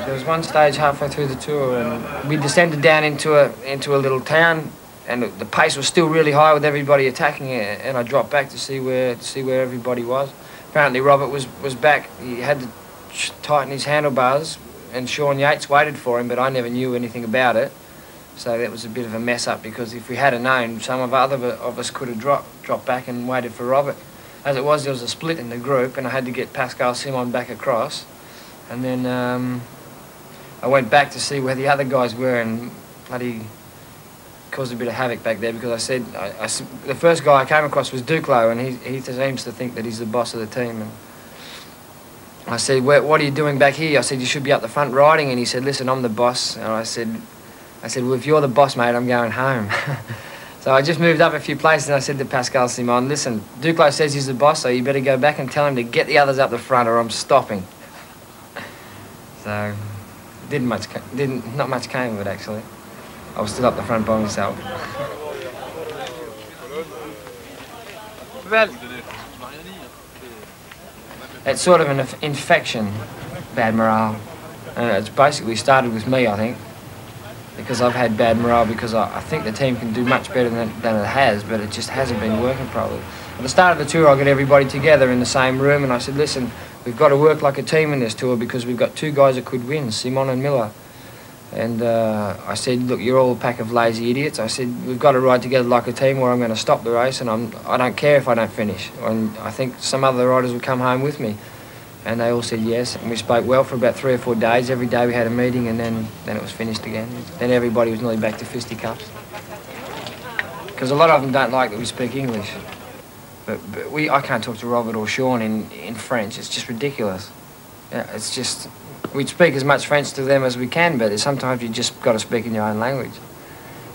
There was one stage halfway through the tour, and we descended down into a little town, and the pace was still really high with everybody attacking it. And I dropped back to see where everybody was. Apparently, Robert was back. He had to tighten his handlebars, and Sean Yates waited for him, but I never knew anything about it. So that was a bit of a mess up, because if we had known, some of us could have dropped back and waited for Robert. As it was, there was a split in the group, and I had to get Pascal Simon back across. And then I went back to see where the other guys were, and bloody caused a bit of havoc back there, because I said, the first guy I came across was Duclos, and he seems to think that he's the boss of the team. And I said, what are you doing back here? I said, you should be up the front riding. And he said, listen, I'm the boss. And I said, well, if you're the boss, mate, I'm going home. So I just moved up a few places, and I said to Pascal Simon, listen, Duclos says he's the boss, so you better go back and tell him to get the others up the front, or I'm stopping. So not much came of it, actually. I was still up the front by myself. It's sort of an infection, bad morale. And it's basically started with me, I think, because I've had bad morale, because I think the team can do much better than it has, but it just hasn't been working properly. At the start of the tour, I got everybody together in the same room, and I said, listen, we've got to work like a team in this tour, because we've got two guys that could win, Simon and Millar. And I said, look, you're all a pack of lazy idiots. I said, we've got to ride together like a team, or I'm going to stop the race, and I don't care if I don't finish. And I think some other riders would come home with me. And they all said yes, and we spoke well for about 3 or 4 days. Every day we had a meeting, and then it was finished again. Then everybody was nearly back to fisticuffs. Because a lot of them don't like that we speak English. But I can't talk to Robert or Sean in French. It's just ridiculous. Yeah, it's just, we speak as much French to them as we can, but sometimes you just got to speak in your own language.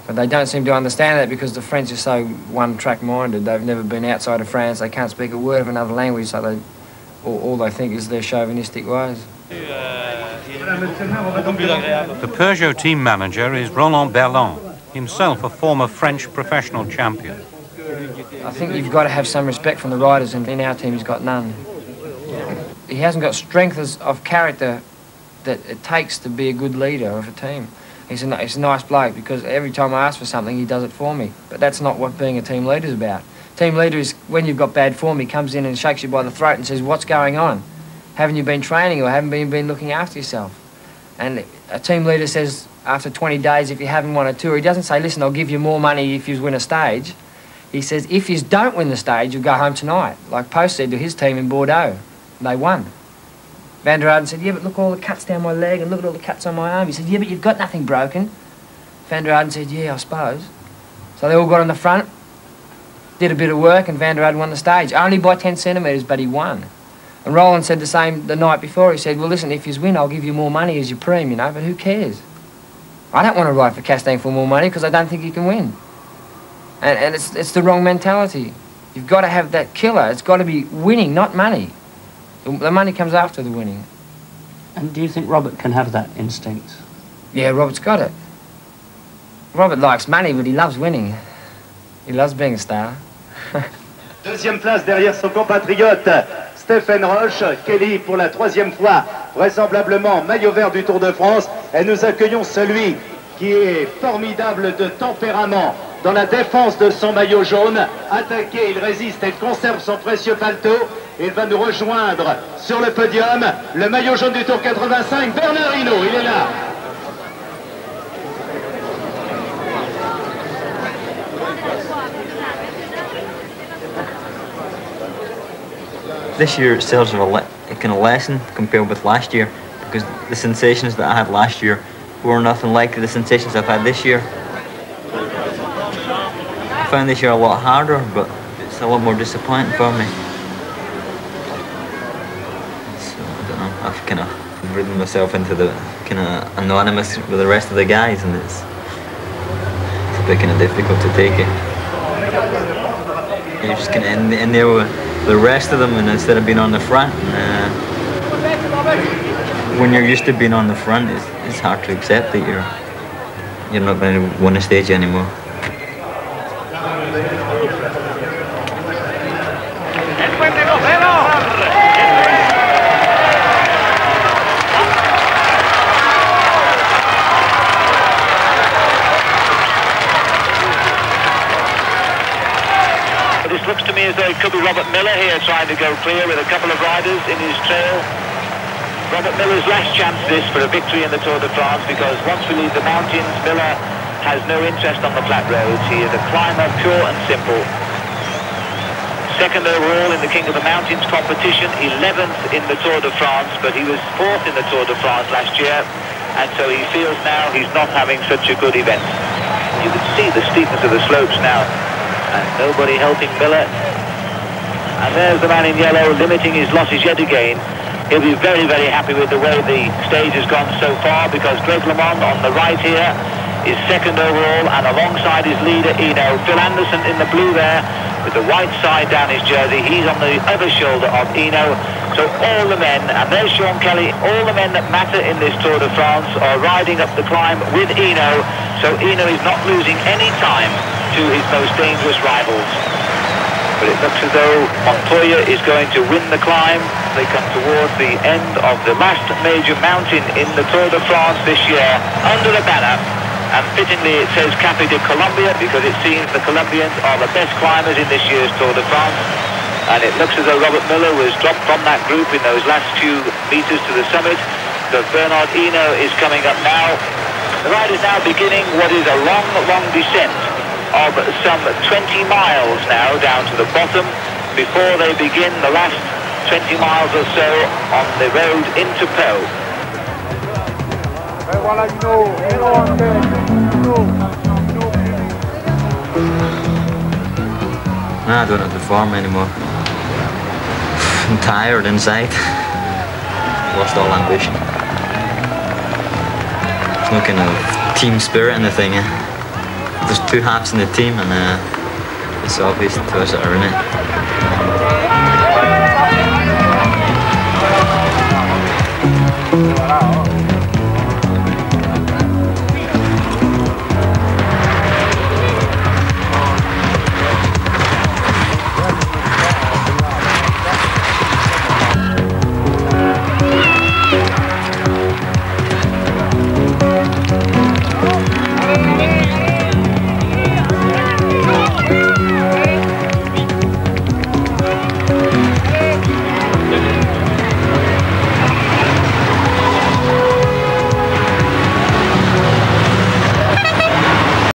But they don't seem to understand that, because the French are so one-track minded. They've never been outside of France. They can't speak a word of another language, so all they think is their chauvinistic ways. The Peugeot team manager is Roland Berland, himself a former French professional champion. I think you've got to have some respect from the riders, and in our team he's got none. He hasn't got strength of character that it takes to be a good leader of a team. He's a nice bloke, because every time I ask for something, he does it for me. But that's not what being a team leader is about. Team leader is when you've got bad form, he comes in and shakes you by the throat and says, what's going on? Haven't you been training, or haven't you been looking after yourself? And a team leader says, after 20 days, if you haven't won a tour, he doesn't say, listen, I'll give you more money if you win a stage. He says, if you don't win the stage, you'll go home tonight. Like Post said to his team in Bordeaux. And they won. Van der Arden said, yeah, but look all the cuts down my leg, and look at all the cuts on my arm. He said, yeah, but you've got nothing broken. Van der Arden said, yeah, I suppose. So they all got on the front, did a bit of work, and Van der Arden won the stage. Only by 10 centimetres, but he won. And Roland said the same the night before. He said, well, listen, if you win, I'll give you more money as your preem, you know, but who cares? I don't want to ride for Castaigne for more money, because I don't think you can win. And it's the wrong mentality. You've got to have that killer. It's got to be winning, not money. The money comes after the winning. And do you think Robert can have that instinct? Yeah, Robert's got it. Robert likes money, but he loves winning. He loves being a star. Deuxième place derrière son compatriote Stephen Roche, Kelly pour la 3e fois, vraisemblablement maillot vert du Tour de France. Et nous accueillons celui qui est formidable de tempérament dans la défense de son maillot jaune. Attaqué, il résiste et conserve son précieux paletot. Il va nous rejoindre sur le podium. Le maillot jaune du Tour 85, Bernard Hinault, il est là. This year it serves a kind of lesson compared with last year, because the sensations that I had last year were nothing like the sensations I've had this year. I found this year a lot harder, but it's a lot more disappointing for me. So, I don't know, I've kind of ridden myself into the kind of anonymous with the rest of the guys, and it's a bit kind of difficult to take it. You're just kind of in there with the rest of them, and instead of being on the front, when you're used to being on the front, it's hard to accept that you're not going to win a stage anymore. also it could be Robert Millar here trying to go clear with a couple of riders in his trail. Robert Millar's last chance this for a victory in the Tour de France, because once we leave the mountains, Millar has no interest on the flat roads. He is a climber, pure and simple. Second overall in the King of the Mountains competition, 11th in the Tour de France, but he was 4th in the Tour de France last year, and so he feels now he's not having such a good event. You can see the steepness of the slopes now, and nobody helping Millar. And there's the man in yellow limiting his losses yet again. He'll be very, very happy with the way the stage has gone so far, because Greg LeMond on the right here is second overall, and alongside his leader Eno. Phil Anderson in the blue there with the white side down his jersey. He's on the other shoulder of Eno. So all the men, and there's Sean Kelly, all the men that matter in this Tour de France are riding up the climb with Eno. So Eno is not losing any time to his most dangerous rivals. But it looks as though Montoya is going to win the climb. They come towards the end of the last major mountain in the Tour de France this year, under the banner. And fittingly it says Capi de Colombia, because it seems the Colombians are the best climbers in this year's Tour de France. And it looks as though Robert Millar was dropped from that group in those last few meters to the summit. So Bernard Eno is coming up now. The ride is now beginning what is a long, long descent of some 20 miles now down to the bottom before they begin the last 20 miles or so on the road into PEU. I don't have the form anymore. I'm tired inside. Lost all ambition. There's no kind of team spirit in the thing. There's two halves in the team, and it's obvious to us that are in it.